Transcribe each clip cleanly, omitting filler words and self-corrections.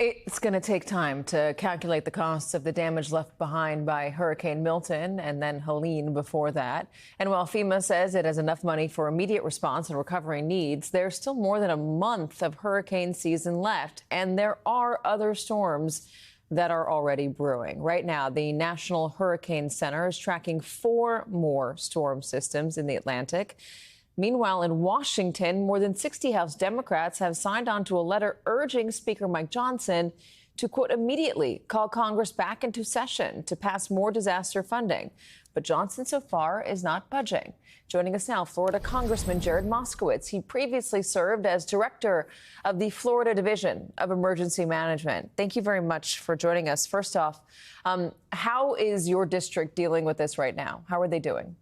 It's going to take time to calculate the costs of the damage left behind by Hurricane Milton and then Helene before that. And while FEMA says it has enough money for immediate response and recovery needs, there's still more than a month of hurricane season left. And there are other storms that are already brewing. Right now, the National Hurricane Center is tracking 4 more storm systems in the Atlantic. Meanwhile, in Washington, more than 60 House Democrats have signed on to a letter urging Speaker Mike Johnson to, quote, immediately call Congress back into session to pass more disaster funding. But Johnson so far is not budging. Joining us now, Florida Congressman Jared Moskowitz. He previously served as director of the Florida Division of Emergency Management. Thank you very much for joining us. First off, how is your district dealing with this right now? How are they doing?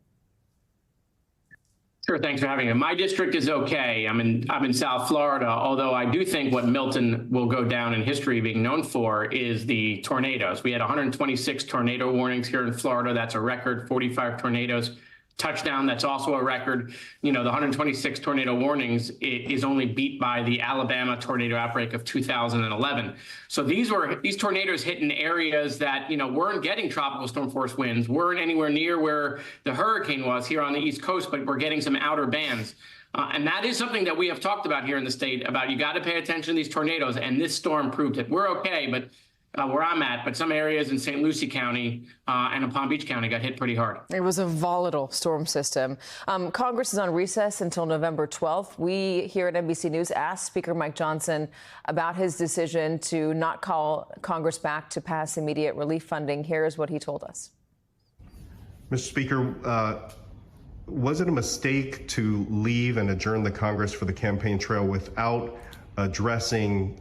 Sure, thanks for having me. My district is okay. I'm in South Florida, although I do think what Milton will go down in history being known for is the tornadoes. We had 126 tornado warnings here in Florida. That's a record. 45 tornadoes. Touchdown, that's also a record. You know, the 126 tornado warnings is only beat by the Alabama tornado outbreak of 2011. So these tornadoes hit in areas that, you know, weren't getting tropical storm force winds, weren't anywhere near where the hurricane was here on the East Coast, but we're getting some outer bands. And that is something that we have talked about here in the state about you got to pay attention to these tornadoes. And this storm proved it. We're okay, but where I'm at, but some areas in St. Lucie County and in Palm Beach County got hit pretty hard. It was a volatile storm system. Congress is on recess until November 12th. We here at NBC News asked Speaker Mike Johnson about his decision to not call Congress back to pass immediate relief funding. Here's what he told us. Mr. Speaker, was it a mistake to leave and adjourn the Congress for the campaign trail without addressing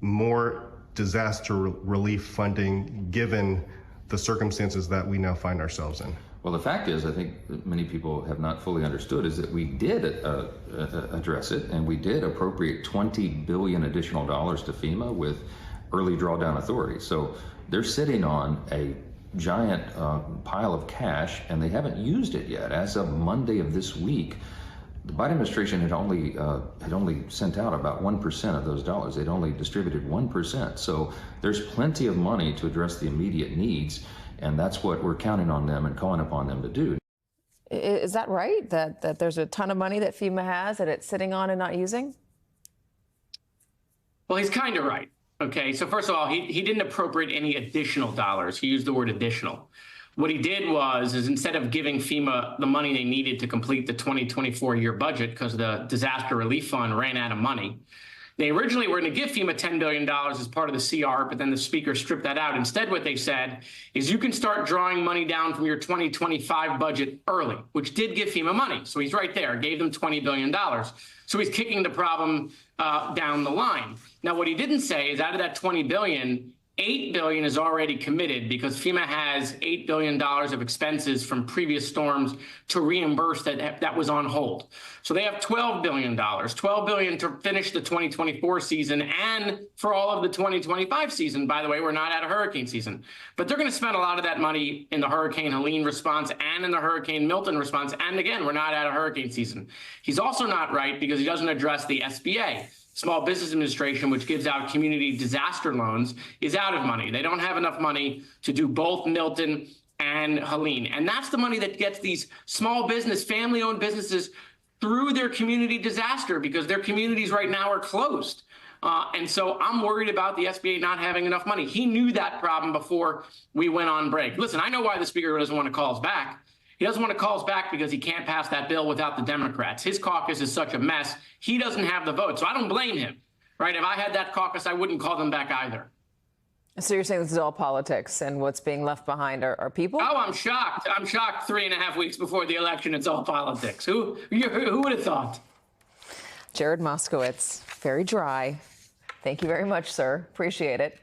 more disaster relief funding, given the circumstances that we now find ourselves in? Well, the fact is, I think that many people have not fully understood, is that we did address it, and we did appropriate $20 billion additional dollars to FEMA with early drawdown authority. So they're sitting on a giant pile of cash, and they haven't used it yet. As of Monday of this week, the Biden administration had only sent out about 1% of those dollars. They'd only distributed 1%. So there's plenty of money to address the immediate needs, and that's what we're counting on them and calling upon them to do. Is that right? That there's a ton of money that FEMA has that it's sitting on and not using? Well, he's kind of right. Okay, so first of all, he didn't appropriate any additional dollars. He used the word additional. What he did is instead of giving FEMA the money they needed to complete the 2024 year budget because the disaster relief fund ran out of money, they originally were going to give FEMA $10 billion as part of the CR, but then the speaker stripped that out. Instead, what they said is you can start drawing money down from your 2025 budget early, which did give FEMA money. So he's right there, gave them $20 billion. So he's kicking the problem down the line. Now, what he didn't say is out of that $20 billion, $8 billion is already committed because FEMA has $8 billion of expenses from previous storms to reimburse that was on hold. So they have $12 billion, $12 billion to finish the 2024 season and for all of the 2025 season. By the way, we're not out of hurricane season, but they're going to spend a lot of that money in the Hurricane Helene response and in the Hurricane Milton response. And again, we're not out of hurricane season. He's also not right because he doesn't address the SBA. Small Business Administration, which gives out community disaster loans, is out of money. They don't have enough money to do both Milton and Helene. And that's the money that gets these small business, family-owned businesses through their community disaster because their communities right now are closed. And so I'm worried about the SBA not having enough money. He knew that problem before we went on break. Listen, I know why the speaker doesn't want to call us back. He doesn't want to call us back because he can't pass that bill without the Democrats. His caucus is such a mess. He doesn't have the vote. So I don't blame him, right? If I had that caucus, I wouldn't call them back either. So you're saying this is all politics and what's being left behind are people? Oh, I'm shocked. I'm shocked 3.5 weeks before the election. It's all politics. Who would have thought? Jared Moskowitz, very dry. Thank you very much, sir. Appreciate it.